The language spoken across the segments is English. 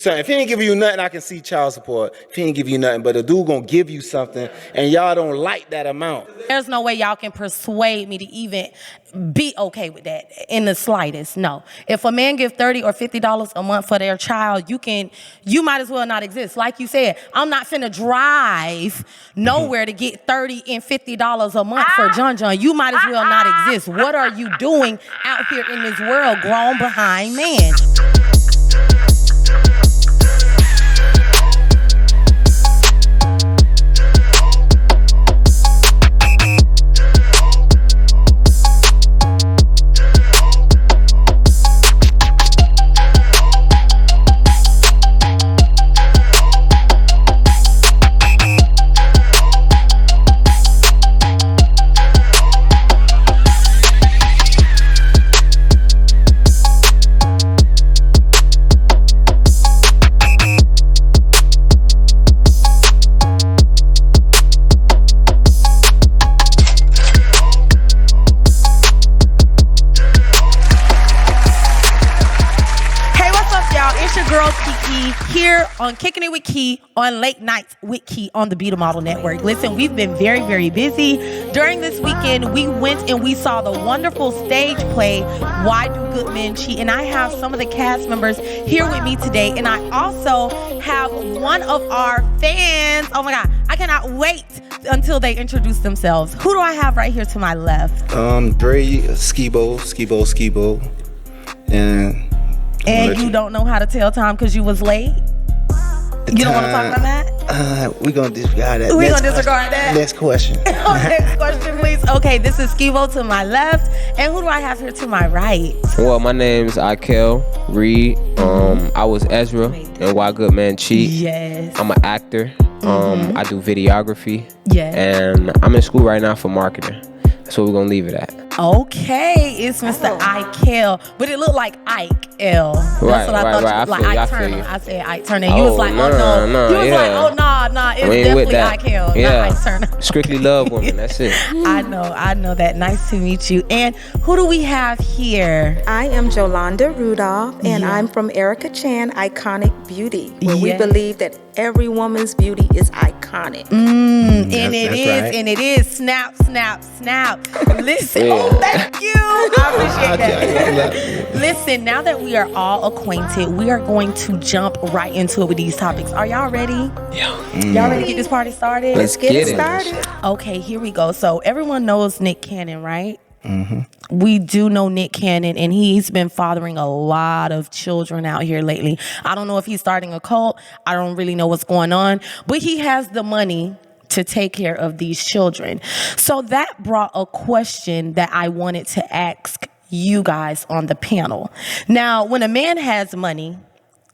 So if he ain't give you nothing, I can see child support. If he ain't give you nothing, but a dude gonna give you something, and y'all don't like that amount. There's no way y'all can persuade me to even be okay with that in the slightest. No. If a man give $30 or $50 a month for their child, you might as well not exist. Like you said, I'm not finna drive nowhere to get $30 and $50 a month for John. You might as well not exist. What are you doing out here in this world, grown behind man? Here on Kicking It with Key on Late Nights with Key on the Be The Model Network. Listen, we've been very, very busy. During this weekend, we went and we saw the wonderful stage play, Why Do Good Men Cheat? And I have some of the cast members here with me today. And I also have one of our fans. Oh my God, I cannot wait until they introduce themselves. Who do I have right here to my left? Dre Skibo. And you don't know how to tell time because you was late? You don't want to talk about that? We're going to disregard that. We're going to disregard that? Next question. Next question, please. Okay, this is Skibo to my left. And who do I have here to my right? Well, my name's Ikel Reed. I was Ezra in Why Good Men Cheat. Yes. I'm an actor. I do videography. Yes. And I'm in school right now for marketing. That's what we're going to leave it at. Okay, it's Mr. Ikel, but it looked like Ike L. That's what I thought. Like Ike Turner. I said Ike Turner. You was like, oh no. You was like, oh nah. It's definitely Ikel, not Ike Turner. Strictly love women. That's it. I know that. Nice to meet you. And who do we have here? I am Jolanda Rudolph, and I'm from Erica Chan Iconic Beauty, where we believe that every woman's beauty is iconic. And it is. Snap. Listen. Thank you. I appreciate that. Listen, now that we are all acquainted, we are going to jump right into it with these topics. Are y'all ready? Yeah. Y'all ready to get this party started? Let's get it started. Okay, here we go. So everyone knows Nick Cannon, right? Mm-hmm. We do know Nick Cannon, and he's been fathering a lot of children out here lately. I don't know if he's starting a cult. I don't really know what's going on, but he has the money to take care of these children. So that brought a question that I wanted to ask you guys on the panel. Now, when a man has money,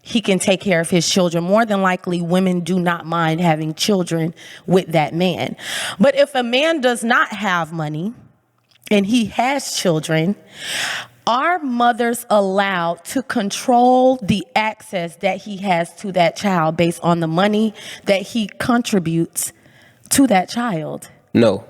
he can take care of his children. More than likely, women do not mind having children with that man. But if a man does not have money and he has children, are mothers allowed to control the access that he has to that child based on the money that he contributes to that child? No.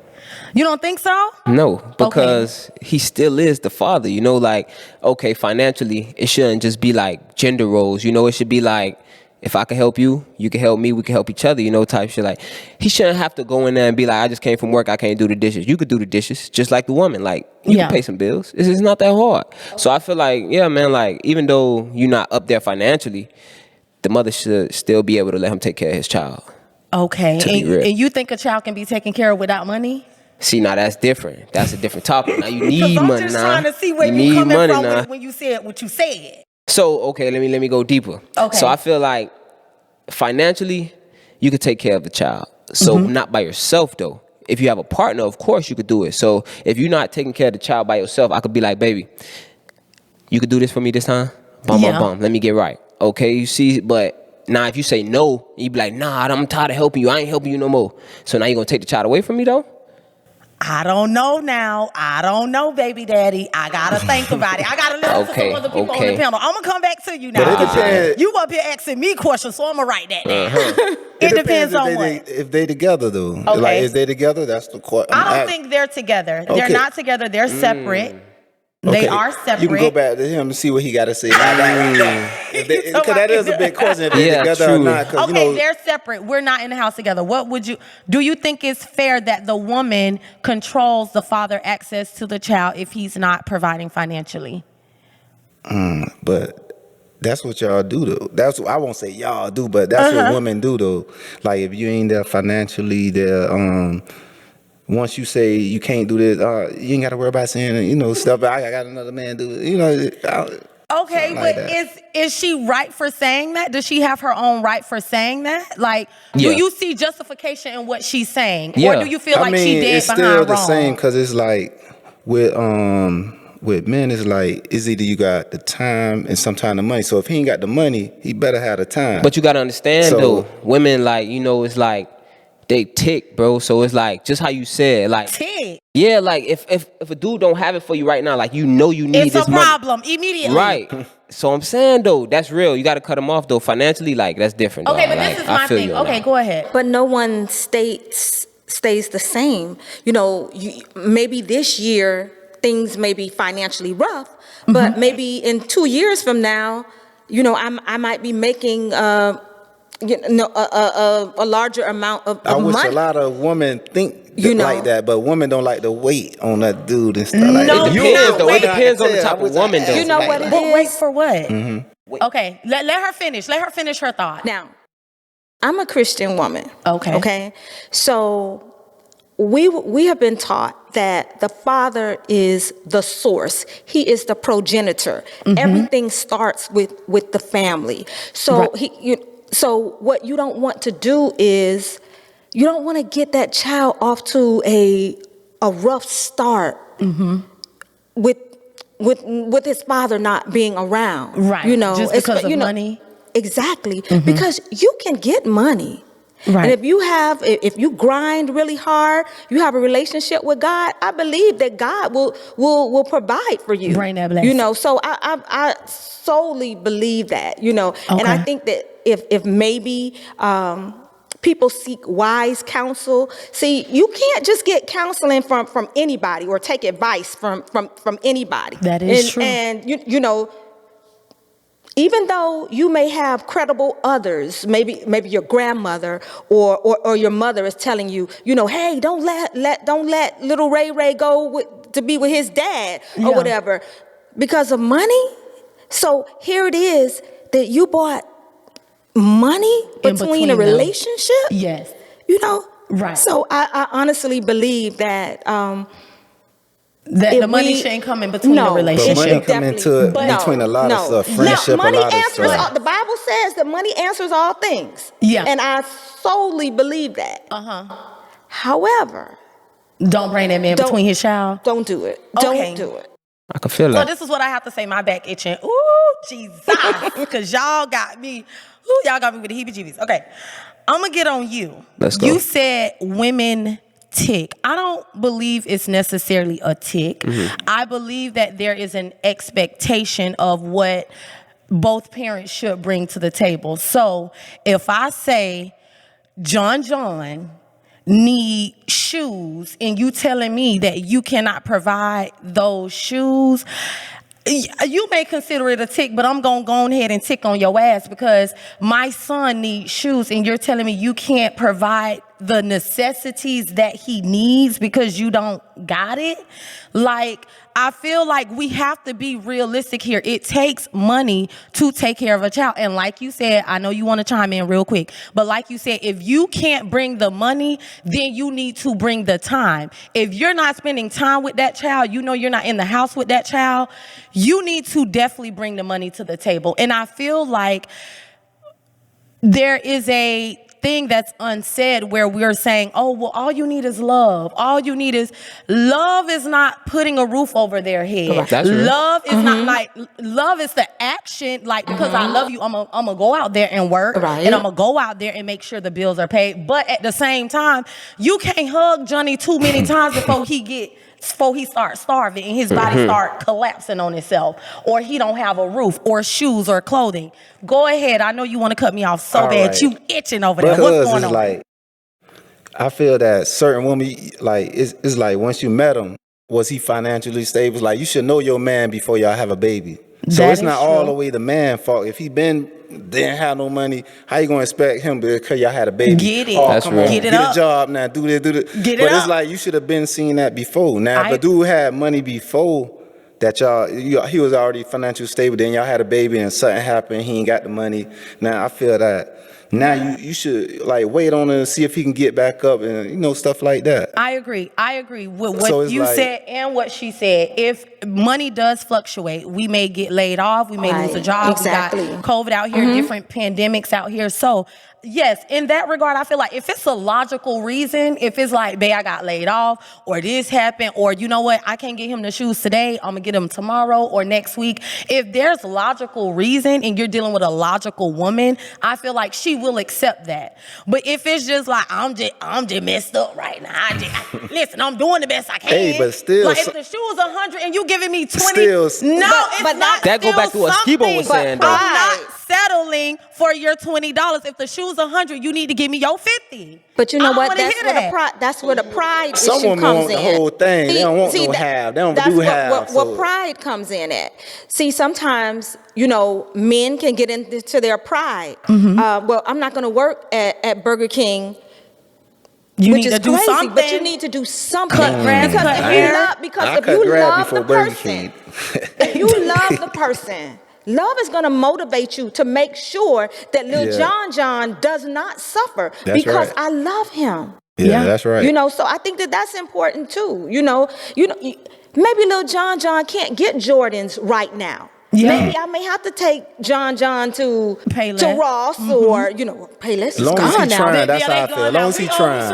You don't think so? No, because he still is the father. You know, like, okay, financially, it shouldn't just be like gender roles. You know, it should be like, if I can help you, you can help me, we can help each other, you know, type shit. Like, he shouldn't have to go in there and be like, I just came from work, I can't do the dishes. You could do the dishes, just like the woman. Like, you can pay some bills. It's not that hard. So I feel like, yeah, man, like, even though you're not up there financially, the mother should still be able to let him take care of his child. Okay. And you think a child can be taken care of without money? See, now that's different. That's a different topic. Now you need money now. I'm just trying to see where you coming from when you said what you said. So, okay, let me go deeper. Okay. So I feel like financially, you could take care of the child. So not by yourself though. If you have a partner, of course you could do it. So if you're not taking care of the child by yourself, I could be like, baby, you could do this for me this time? Bum. Let me get right. Okay, you see, but now if you say no, you be like, nah, I'm tired of helping you. I ain't helping you no more. So now you're going to take the child away from me though? I don't know now. I don't know, baby daddy. I gotta think about it. I gotta listen to some other people on the panel. I'm gonna come back to you now. But it depends. You up here asking me questions, so I'm gonna write that down. It depends on what. If they together though. Okay. Like, if they together, that's the question. I don't think they're together. They're not together. They're separate. They are separate. You can go back to him and see what he got to say. Because that is a big question if they're Yeah, together or true. not. 'Cause, Okay, you know, they're separate. We're not in the house together. Do you think it's fair that the woman controls the father access to the child if he's not providing financially? but that's what y'all do though. That's what I won't say y'all do, but that's what women do though. Like if you ain't there financially, there once you say you can't do this, you ain't got to worry about saying, you know, stuff. I got another man do it. You know, Okay, like but that. is she right for saying that? Does she have her own right for saying that? Like, do Yeah. you see justification in what she's saying, Yeah. or do you feel I like mean, she did it's behind still the wrong? same because it's like with men, it's like it's either you got the time and sometimes the money. So if he ain't got the money, he better have the time. But you gotta understand So- though, women like, you know, it's like they tick, bro. So it's like just how you said, like Tick. yeah, like if a dude don't have it for you right now, like you know you need It's a this money. problem immediately. Right. So I'm saying though, that's real. You gotta cut him off though. Financially, like that's different. Okay, dog. but Like, this is I my feel thing. you on Okay, that. go ahead. But no one stays the same. You know, maybe this year things may be financially rough, but maybe in 2 years from now, you know, I might be making a larger amount of I wish money. a lot of women think You know. like that, but women don't like to wait on that dude and stuff like No, that. It you depends not though. It waiting. depends on the I type wish of woman I though. You know what it But wait is? for what? Okay, let her finish. Let her finish her thought. Now, I'm a Christian woman. Okay. Okay. So we have been taught that the father is the source. He is the progenitor. Everything starts with the family. So Right. so what you don't want to do is you don't want to get that child off to a rough start with his father not being around. Right. You know, Just because of you know, money? Exactly. Because you can get money. Right. And if you grind really hard, you have a relationship with God, I believe that God will provide for you. Bring that blessing. You know, so I solely believe that, you know. And I Okay. think that if maybe people seek wise counsel, see, you can't just get counseling from anybody or take advice from anybody. That is true. And you know, even though you may have credible others, maybe your grandmother or your mother is telling you, you know, hey, don't let little Ray go to be with his dad or Yeah. whatever because of money. So here it is that you bought money In between a between them. relationship. Yes. You know, Right. So I honestly believe that. That If the money we- shouldn't come in between No, the But relationship. money come into Definitely. between a lot No. of stuff, No. friendship, money a lot of answers stuff. all, the Bible says that money answers all things. Yeah. And I solely believe that. However, Don't bring that man Don't- between his child. don't do it. Okay. Don't do it. I can feel So that. this is what I have to say. My back itching. Ooh, Jesus. Because y'all got me. Ooh, y'all got me with the heebie-jeebies. Okay. I'm going to get on you. Let's go. You said women tick. I don't believe it's necessarily a tick. I believe that there is an expectation of what both parents should bring to the table. So if I say John need shoes and you telling me that you cannot provide those shoes, you may consider it a tick, but I'm going to go ahead and tick on your ass because my son needs shoes and you're telling me you can't provide the necessities that he needs because you don't got it. Like, I feel like we have to be realistic here. It takes money to take care of a child. And like you said, I know you want to chime in real quick, but like you said, if you can't bring the money, then you need to bring the time. If you're not spending time with that child, you know you're not in the house with that child, you need to definitely bring the money to the table. And I feel like there is a thing that's unsaid where we're saying, oh, well, all you need is love. All you need is love is not putting a roof over their head. That's real. Love is not like, love is the action. Like, because I love you, I'm gonna go out there and work. Right. And I'm gonna go out there and make sure the bills are paid. But at the same time, you can't hug Johnny too many times before he starts starving and his body start collapsing on itself, or he don't have a roof or shoes or clothing. Go ahead. I know you want to cut me off so All bad. right. You itching over there. What's Because going it's on? like, I feel that certain women, like, it's like once you met them, was he financially stable? Like, you should know your man before y'all have a baby. So That it's is not all true. the way the man fault. If he didn't have no money, how you gonna expect him because y'all had a baby? Get it. Oh, That's come real. on, Get it get up. a job now, do this, do this. Get it but it's up. like you should have been seeing that before. Now, if I- a dude had money before that he was already financially stable, then y'all had a baby and something happened, he ain't got the money. Now I feel that now you should like wait on him and see if he can get back up and stuff like that. I agree with what So it's you like- said and what she said. If money does fluctuate, we may get laid off, we may lose a Right, job. exactly. We got COVID out here, different pandemics out here. So yes, in that regard, I feel like if it's a logical reason, if it's like, babe, I got laid off, or this happened, or you know what, I can't get him the shoes today, I'm gonna get them tomorrow or next week. If there's logical reason and you're dealing with a logical woman, I feel like she will accept that. But if it's just like I'm just messed up right now, listen, I'm doing the best I can. Hey, but still, like if the shoe is 100 and you giving me 20, Still- no, it's but not. That go still back to what Skibo was something. saying, But though. I'm not Right. settling for your $20. If the shoe's 100, you need to give me your 50. But you I know don't what? wanna That's hear where the that. pride. That's where the pride Some issue women comes want the in. whole thing. They don't want no that- half. They don't that's do what, half, What so- pride comes in at. See, sometimes men can get into their pride. Well, I'm not going to work at Burger King. You Which need is to do crazy, something. but you need to do something. Cut grass, because cut if hair. you love, because I if cut you grass love before the Burger person, King. if you love the person, love is going to motivate you to make sure that Lil Yeah. John does not suffer That's because right. I love him. Yeah, that's right. So I think that's important too. Maybe Lil John can't get Jordans right now. Yeah. Maybe I may have to take John to Payless. Ross or Payless is Long as gone he now. trying, that's how I feel. As long as he trying.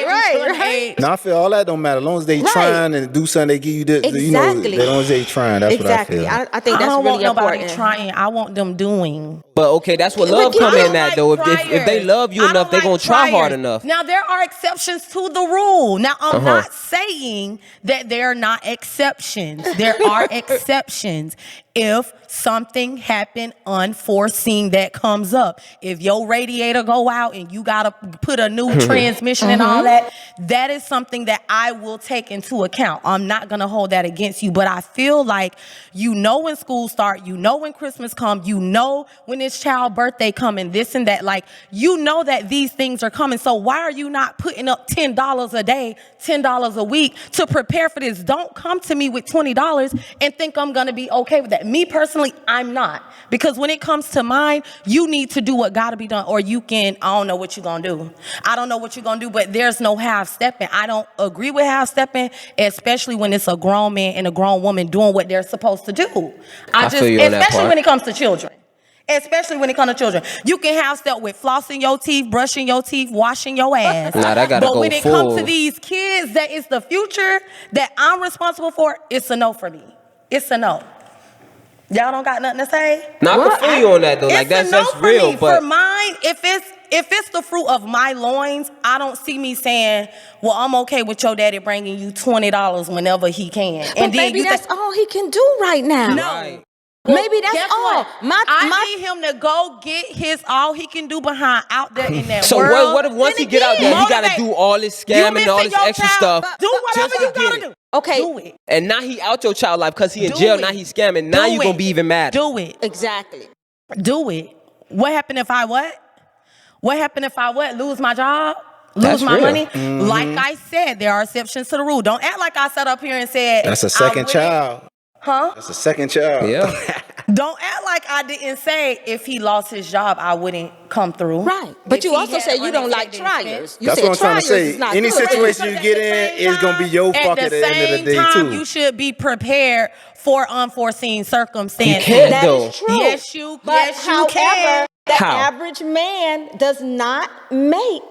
Right. No, I feel all that don't matter. As long as they Right. trying and do something, they give you this. Exactly. As long as they trying, that's Exactly. what I feel. I think I that's don't really want nobody important. trying. I want them doing. But okay, that's what But love you come don't in at like though. If they love you I enough, don't they gonna try priors. hard enough. Now there are exceptions to the rule. Now I'm not saying that there are not exceptions. There are exceptions. If something happened unforeseen that comes up, if your radiator go out and you gotta put a new transmission and all that, that is something that I will take into account. I'm not gonna hold that against you, but I feel like when school start, when Christmas come, when this child birthday come and this and that, like that these things are coming. So why are you not putting up $10 a day, $10 a week to prepare for this? Don't come to me with $20 and think I'm gonna be okay with that. Me personally, I'm not. Because when it comes to mine, you need to do what gotta be done, or I don't know what you're gonna do. I don't know what you're gonna do, but there's no half-stepping. I don't agree with half-stepping, especially when it's a grown man and a grown woman doing what they're supposed to do. I feel you on that Especially part. when it comes to children. Especially when it comes to children. You can have step with flossing your teeth, brushing your teeth, washing your ass. Nah, that gotta but go when it comes to full. these kids, that is the future that I'm responsible for, it's a no for me. It's a no. Y'all don't got nothing to say? Nah, I can feel you on that though. Like It's a that's no for real. me. But For mine, if it's the fruit of my loins, I don't see me saying, well, I'm okay with your daddy bringing you $20 whenever he can. But maybe that's all he can do right now. No. Right. Maybe that's Guess all. what? I need him to go get his all he can do behind out there in that So world. what if once he Then get out there, he gotta motivate. do all this You scamming, all missing this your extra child, stuff? Do whatever just you to gotta get it. do. Okay. Do it. And now he out your child life because he in Do jail. it. Now he's scamming. Now Do you gonna it. be even mad. Do it. Exactly. Do it. What happened if I what? What happened if I what? Lose my job? Lose That's my real. money? Like I said, there are exceptions to the rule. Don't act like I sat up here and said That's a I second wouldn't- child. Huh? That's a second child. Yeah. Don't act like I didn't say if he lost his job, I wouldn't come through. Right. But If you he also had said you don't like unexpected expense. trials. You That's said what I'm trying to trials say. is not Any good. situation you But get at the in same is gonna be your time- fault at the end of the day same time, too. you should be prepared for unforeseen circumstances. You can't, That though. is true. Yes, you- But yes, you however, can. the How? average man does not make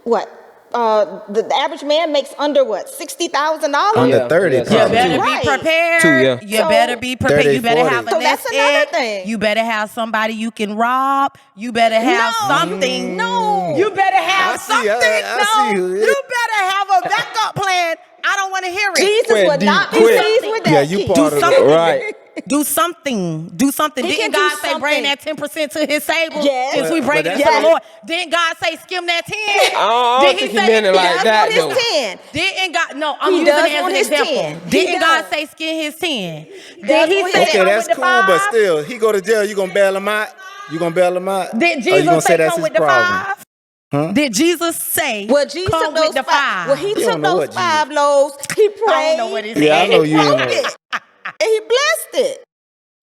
what? The average man makes under what? $60,000. Under Yeah, 30 yeah, You probably. better Right. be prepared. 2 years. You So- better be prepared. 30, You better 40. have a So nest that's another egg. thing. You better have somebody you can rob. You better have No. something. No. You better have I see, something. I see. You better have a backup plan. I don't want to hear it. Jesus Quit, would D, not be quit. pleased with that. Yeah, you Keith. part of something. it. Right. Do something. Do something. He Didn't can do God say bring something. that 10% to his table? Yes. If we bring But it to that's- the Lord. Didn't God say skim that 10? I don't think he meant it like He that, does though. want his 10. Didn't God? No, I'm He using does it as want an his example. 10. He Didn't God does. say skin his 10? does Did he want say his Okay, come that's with the cool, but five? still, he go to jail. You gonna bail him out? You gonna bail him out? Did Or you Jesus gonna say that's come his with the problem? five? Huh? Did Jesus say Well, Jesus come took those with the five. five? Well, he You took don't know those what 5 loaves. He prayed. I don't know what he said. Yeah, I know you and ain't he know. broke it. And he blessed it.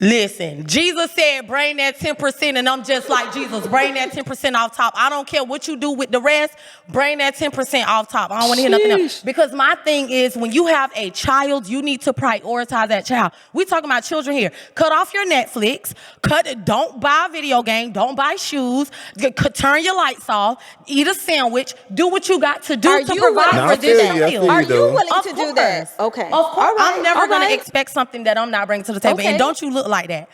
Listen, Jesus said, bring that 10%, and I'm just like Jesus. Bring that 10% off top. I don't care what you do with the rest. Bring that 10% off top. I don't want to hear nothing else. Because my thing is, when you have a child, you need to prioritize that child. We talking about children here. Cut off your Netflix. Don't buy a video game. Don't buy shoes. Turn your lights off. Eat a sandwich. Do what you got to do Are to you provide willing to for this do that? I feel child. Are you, you though. willing Of to do that? course. Okay. Of course. All right. I'm never All going right. to expect something that I'm not bringing to the table. Okay. And don't you look like that.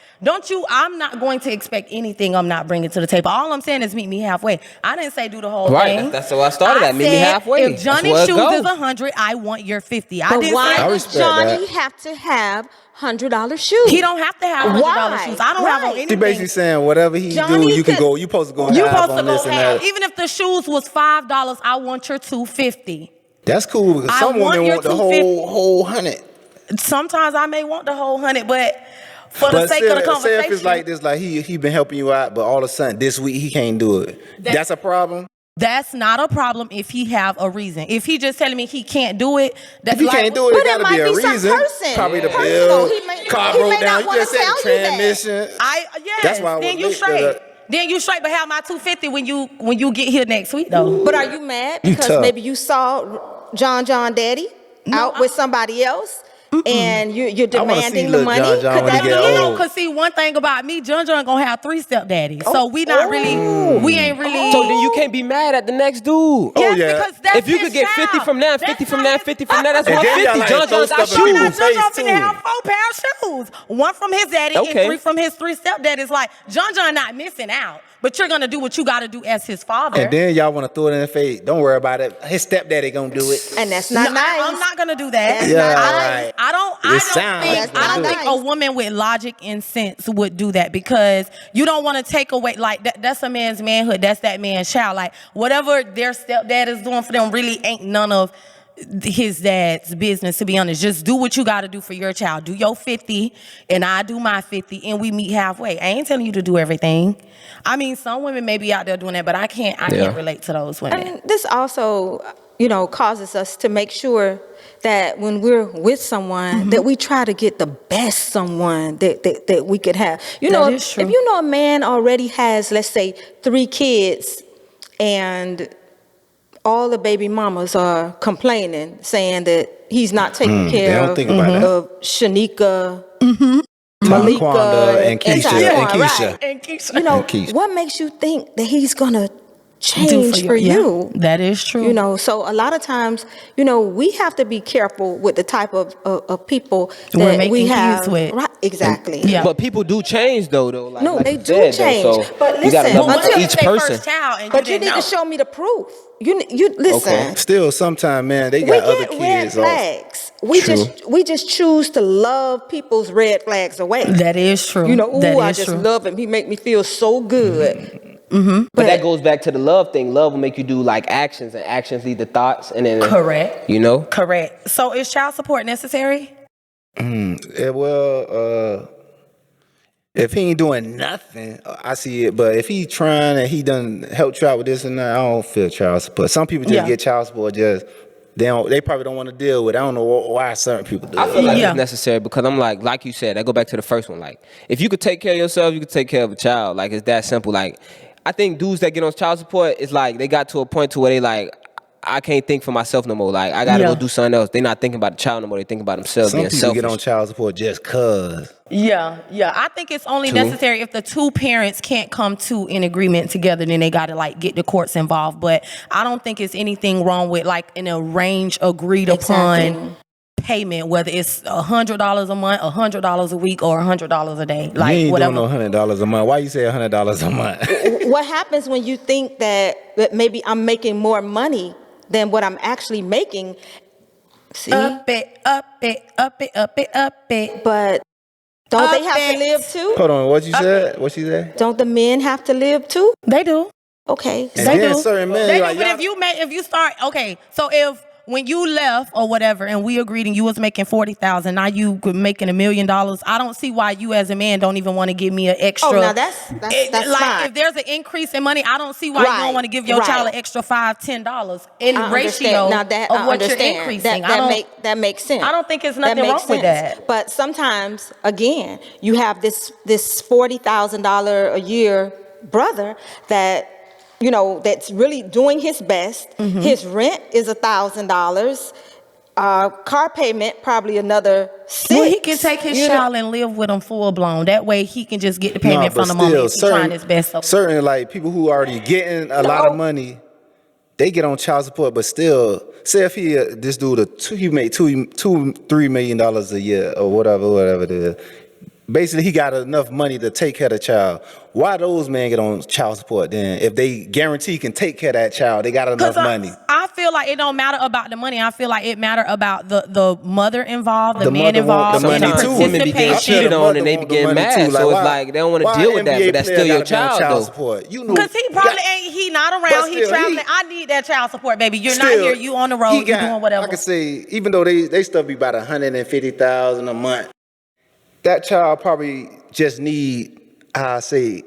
I'm not going to expect anything I'm not bringing to the table. All I'm saying is meet me halfway. I didn't say do the whole Right, thing. that's what I started at. Meet me said, halfway. If That's Johnny's where it shoes goes. is 100, I want your 50. I But didn't why say I does respect Johnny that. have to have $100 shoes? he don't have to have $100 Why? shoes. I don't have on Right. anything. She basically saying whatever he Johnny do, you can could- go. You supposed to go You half supposed to on go this and half. that. Even if the shoes was $5, I want your $250. That's cool because I some want women your want the $250. whole 100. Sometimes I may want the whole 100, but for the But sake still, of the say conversation, if it's like this, like he been helping you out, but all of a sudden this week he can't do it. That's a problem. that's not a problem if he have a reason. If he just telling me he can't do it, that's If he like, can't do it, But it it gotta might be a be some reason. person. Probably the Personal. bill, He may- car he broke may down. not You wanna just said tell the you that. transmission. Yes, That's why I then was you late, straight. Then you straight, but have my $250 when you get here next week though. But are you mad You because tough. maybe you saw John Daddy out with somebody else and you're I wanna see demanding the little money? John Could when he that get be it? old. Cause see, one thing about me, John gonna have 3 stepdaddies. So we not really, we ain't really. So then you can't be mad at the next dude. Oh, Yes, yeah. because that's If you his could get 50 child. from that, That's 50 from not that, his- 50 from that, that's And then y'all 150. like John throw got stuff at shoes. people's face, John finna too. have 4 pair of shoes. One from his daddy Okay. and 3 from his 3 stepdaddies. Like, John not missing out. But you're gonna do what you gotta do as his father. And then y'all want to throw it in the face. Don't worry about it. His stepdaddy gonna do it. And that's not No, nice. I'm not gonna do that. That's Yeah, not right. I don't It think sounds like I don't that. think a woman with logic and sense would do that because you don't want to take away like that's a man's manhood. That's that man's child. Like whatever their stepdad is doing for them really ain't none of his dad's business, to be honest. Just do what you got to do for your child. Do your 50 and I do my 50 and we meet halfway. I ain't telling you to do everything. I mean, some women may be out there doing that, but I can't relate to those women. And this also, causes us to make sure that when we're with someone, that we try to get the best someone that we could have. That is true. If you know a man already has, let's say, 3 kids, and all the baby mamas are complaining, saying that he's not taking They care don't think about that. of Shanika, Taquanda Malika, and Keisha. Taquan, And Keisha. right. And Keisha. And Keisha. What makes you think that he's gonna Do change for yeah, you? that is true. So a lot of times, we have to be careful with the type of people We're that making we kids have. with. Right, exactly. Yeah. But people do change though. Like, No, like they you do said, change. Though, so But you gotta listen, love But what if each it's their person. first child and But you didn't need know? to show me the proof. You listen. Okay. Still, sometimes, man, they We got other get red kids. Also. flags. We just choose to love people's red flags away. That is true. That I is just true. love him. He make me feel so good. But that goes back to the love thing. Love will make you do like actions, and actions lead to thoughts, and then Correct. Correct. So is child support necessary? Yeah, well, if he ain't doing nothing, I see it. But if he trying and he done helped you out with this and that, I don't feel child support. Some people just Yeah. get child support they probably don't want to deal with it. I don't know why certain people do I it. feel like Yeah. it's necessary because I'm like you said, I go back to the first one. Like, if you could take care of yourself, you could take care of a child. Like, it's that simple. Like, I think dudes that get on child support, it's like they got to a point to where they like, I can't think for myself no more. Like, I gotta Yeah. go do something else. They're not thinking about the child no more. They think about themselves, Some being people selfish. get on child support just cause. Yeah. I think it's only True. necessary if the 2 parents can't come to an agreement together, then they got to like get the courts involved. But I don't think it's anything wrong with like an arranged, agreed upon payment, whether it's $100 a month, $100 a week, or $100 a day. Like you ain't whatever. doing no $100 a month. Why you say $100 a month? What happens when you think that maybe I'm making more money than what I'm actually making? See, Up it. but Don't they have to live too? Hold on, what you said? What she said? Don't the men have to live too? They do. Okay. And They then do. certain men, They like, do. But y'all- if you start, okay, so if when you left or whatever, and we agreed, and you was making 40,000, now you making $1 million. I don't see why you as a man don't even want to give me an extra. Oh, now that's like fine. if there's an increase in money, I don't see why you Right, don't want to give your right. child an extra $5-10 in I ratio understand. Now that of I what understand. you're increasing. That makes sense. I don't think there's That nothing makes wrong with sense. that. But sometimes, again, you have this $40,000 a year brother that that's really doing his best. Mm-hmm. His rent is $1,000. Car payment probably another $600. Well, he can take his child and live with him full blown. That way, he can just get the payment from the mom. He's trying his best. So. Certain like people who already getting a lot of money, they get on child support, but still, say if this dude he made $3 million a year or whatever it is. Basically, he got enough money to take care of the child. Why those men get on child support then? If they guarantee can take care of that child, they got enough money. I feel like it don't matter about the money. I feel like it matter about the mother involved, the man mother want involved, the money the too. Women be getting participation. cheated on and they be want the getting money mad. too. So it's why- like they don't want to why deal with that, NBA but that's player still your gotta be on child child though. support? You know, Because he probably ain't, he not But around, he still, traveling. I need that child support, baby. You're not still, here, you on the road, he you got- doing whatever. I can say, even though they stuff be about $150,000 a month, that child probably just need, I say,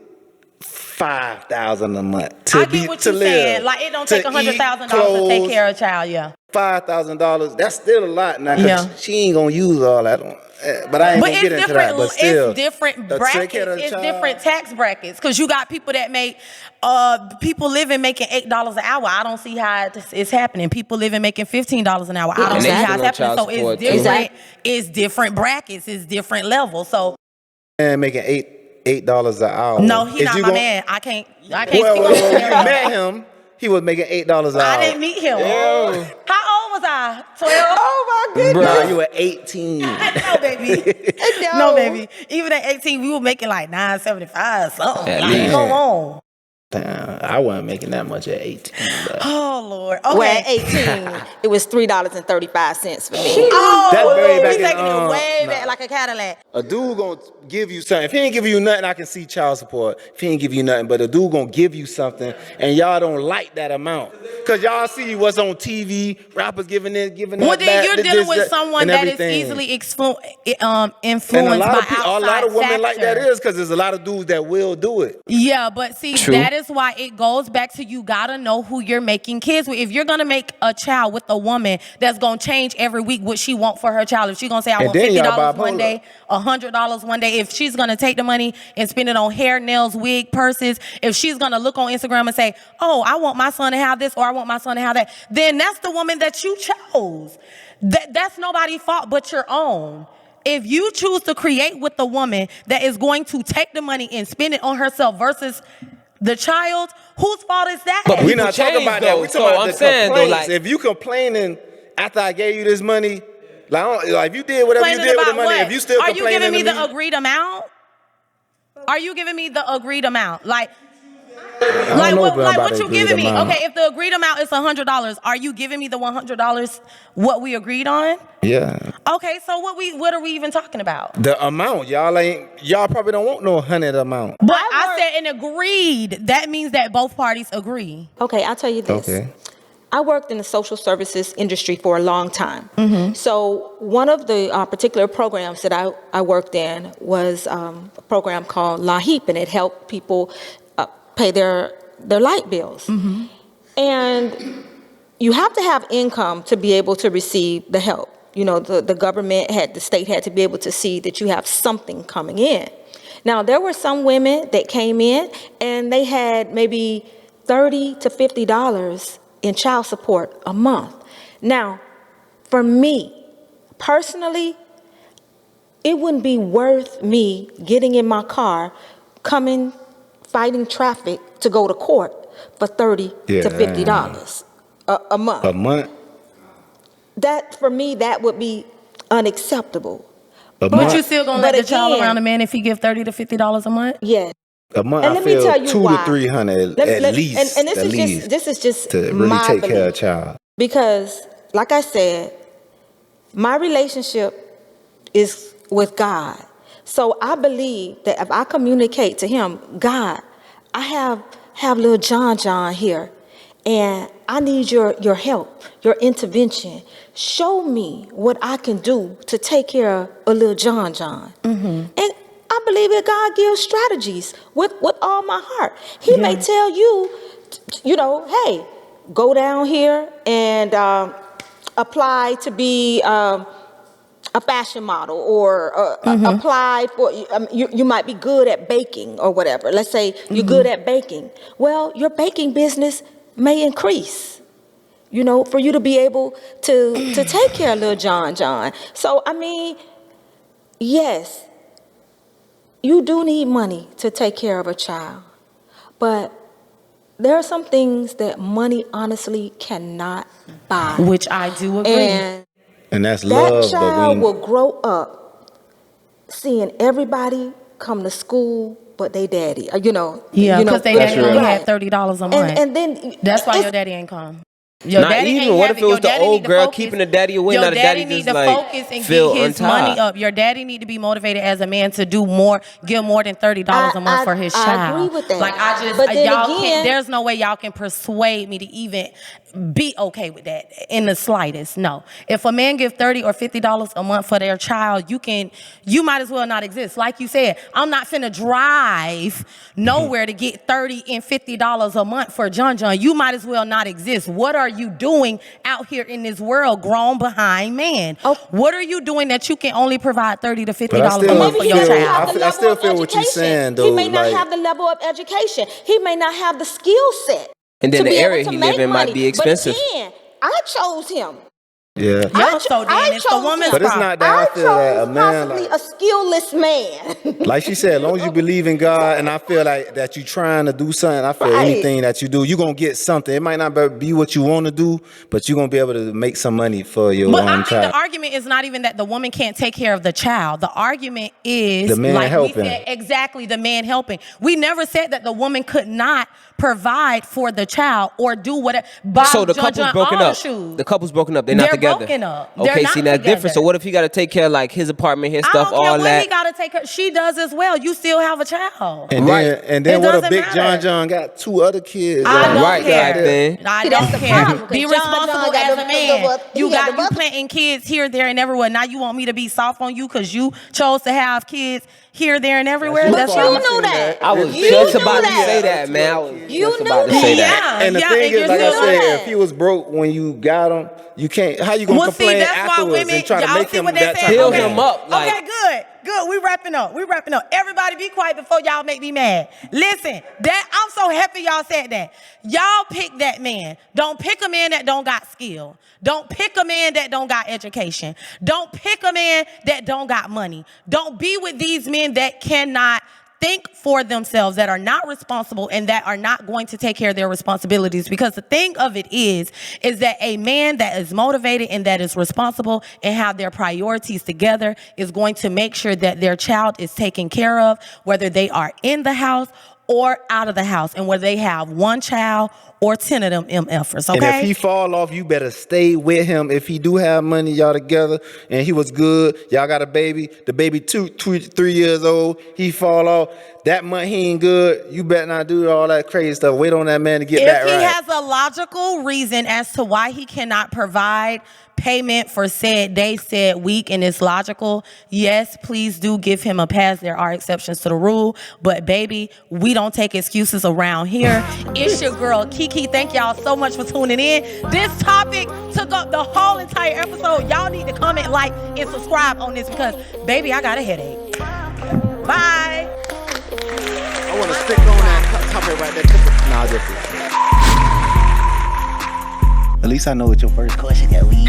$5,000 a month I get what you're saying. Like, it don't take $100,000 to take care of a child, yeah. $5,000, that's still a lot now, 'cause Yeah. she ain't gonna use all that. But I ain't But gonna it's get into different. that. But still, It's different to take brackets. care of the It's child- different tax brackets. Because you got people that make, people living making $8 an hour. I don't see how it's happening. People living making $15 an hour. I don't And see they how still it's on happening. child So support, it's too. different. It's different brackets. It's different levels. So man making $8 an hour. no, he Is not you my gon- man. I can't. Well, speak on when you that. met him, he was making $8 an hour. I didn't meet him. Yeah. How old was I? 12. Oh my goodness. Nah, you were 18. No, baby. No, baby. Even at 18, we were making like $9.75 something. At Like, least. come on. Damn, I wasn't making that much at 18. But. Oh Lord. Well, Okay. at 18, it was $3.35 for me. Oh, That's very back we in, taking it way nah. back like a Cadillac. A dude gonna give you something. If he ain't give you nothing, I can see child support. If he ain't give you nothing, but a dude gonna give you something, and y'all don't like that amount, cause y'all see what's on TV, rappers giving this, giving that. Well, then that, you're this, dealing with that, someone and that is everything. easily And influenced a lot by of people, a outside lot of women like that factors. is, cause there's a lot of dudes that will do it. Yeah, but see, True. that is why it goes back to you gotta know who you're making kids with. If you're gonna make a child with a woman that's gonna change every week what she want for her child, if she's gonna say I And want then y'all $50 one bipolar. day, $100 one day, if she's gonna take the money and spend it on hair, nails, wig, purses, if she's gonna look on Instagram and say, oh, I want my son to have this or I want my son to have that, then that's the woman that you chose. That's nobody's fault but your own. If you choose to create with the woman that is going to take the money and spend it on herself versus the child, whose fault is that? But We're people not talking change, about though, that. We're so talking about I'm the saying, though, complaints. like- If you complaining after I gave you this money, like if you did whatever you Complaining did with the about money, what? if you still Are you complaining giving me to the agreed amount? Are you giving me the agreed amount? Like don't know about what the you agreed giving me? amount. Okay, if the agreed amount is $100, are you giving me the $100 what we agreed on? Yeah. Okay, so what are we even talking about? The amount, y'all probably don't want no 100 amount. But I said an agreed. That means that both parties agree. Okay, I'll tell you this. Okay. I worked in the social services industry for a long time. Mm-hmm. So one of the particular programs that I worked in was a program called La Heap, and it helped people pay their light bills. Mm-hmm. And you have to have income to be able to receive the help. You know, the state had to be able to see that you have something coming in. Now, there were some women that came in and they had maybe $30 to $50 in child support a month. Now, for me, personally, it wouldn't be worth me getting in my car, fighting traffic to go to court for $30 to $50 a month. A month? That, for me, that would be unacceptable. A But month? you still gonna But let the child again- around a man if he give $30 to $50 a month? Yes. A month, And I let me feel tell you 200 why. to 300 Let- at let- least. and this at is least, this is just to really my take care of a belief. child. Because, like I said, my relationship is with God. So I believe that if I communicate to him, God, I have little John here, and I need your help, your intervention. Show me what I can do to take care of a little John. And I believe that God gives strategies with all my heart. He may tell you, hey, go down here and apply to be a fashion model, or apply for, you might be good at baking or whatever. Let's say you're good at baking. Well, your baking business may increase, for you to be able to take care of little John. So, I mean, yes, you do need money to take care of a child, but there are some things that money honestly cannot buy. Which I do agree. And that's love. That child will grow up seeing everybody come to school but they daddy, Yeah, because they daddy only had $30 a month. And then that's why your daddy ain't come. Your Not daddy even. ain't What have if it was your the daddy old need to girl focus. keeping the daddy away? Your Now the daddy daddy need just to like focus and feel get his untied. money up. Your daddy need to be motivated as a man to do more, give more than $30 a month for his child. I agree with that. Like But then y'all again, can't. There's no way y'all can persuade me to even be okay with that in the slightest. No. If a man give $30 or $50 a month for their child, you might as well not exist. Like you said, I'm not finna drive nowhere to get $30 and $50 a month for John. You might as well not exist. What are you doing out here in this world, grown behind man? Oh. What are you doing that you can only provide $30 to $50 But I a still month for maybe he your doesn't child? have the I level still of feel what you're education. saying, He though, may not like- have the level of education. He may not have the skill set. And then to the be area able to he make live in might money. be expensive. But again, I chose him. Yeah. Yeah, so then it's the chose woman's him. But it's problem. not that I feel that a chose man, possibly like- a skillless man. Like she said, as long as you believe in God, and I feel like that you trying to do something, I feel Right. anything that you do, you're going to get something. It might not be what you want to do, but you're going to be able to make some money for your But I think child. the argument is not even that the woman can't take care of the child. The argument is The man like helping. we said, exactly, the man helping. We never said that the woman could not provide for the child or do whatever. So the couple's broken up. The couple's broken up. They're not They're together. broken up. They're Okay, not see, that's together. different. So what if he got to take care of like his apartment, his I stuff, don't care all what that? he got to take her. She does as well. You still have a child. And Right. then It what if doesn't Big matter. John got 2 other kids? I don't Right, care. back then. I See, don't that's the care. problem, Be 'cause John responsible got as the- a man. he You got the mother- planting kids here, there, and everywhere. Now you want me to be soft on you because you chose to have kids here, there, and everywhere. That's But your you fault. knew that. I was You just knew about to that. say that, man. I was You just knew about to that. say that. Yeah. And the thing and is, you're like I still said, doing if he was broke when you got him, you can't. How you gonna Well, see, complain that's why afterwards women, and try to y'all make see him what they that say. type Build of man? him up, like- okay, good. We wrapping up. Everybody be quiet before y'all make me mad. Listen, I'm so happy y'all said that. Y'all pick that man. Don't pick a man that don't got skill. Don't pick a man that don't got education. Don't pick a man that don't got money. Don't be with these men that cannot think for themselves, that are not responsible and that are not going to take care of their responsibilities. Because the thing of it is that a man that is motivated and that is responsible and have their priorities together is going to make sure that their child is taken care of, whether they are in the house or out of the house, and whether they have one child or 10 of them MFers, okay? And if he fall off, you better stay with him. If he do have money, y'all together, and he was good, y'all got a baby, the baby 3 years old, he fall off, that month he ain't good, you better not do all that crazy stuff. Wait on that man to get back If he right. has a logical reason as to why he cannot provide payment for said day, said week, and it's logical, yes, please do give him a pass. There are exceptions to the rule, but baby, we don't take excuses around here. It's your girl Kiki. Thank y'all so much for tuning in. This topic took up the whole entire episode. Y'all need to comment, like, and subscribe on this because baby, I got a headache. Bye. I want to stick on that topic right there. Nah, just at least I know what your first question gonna be.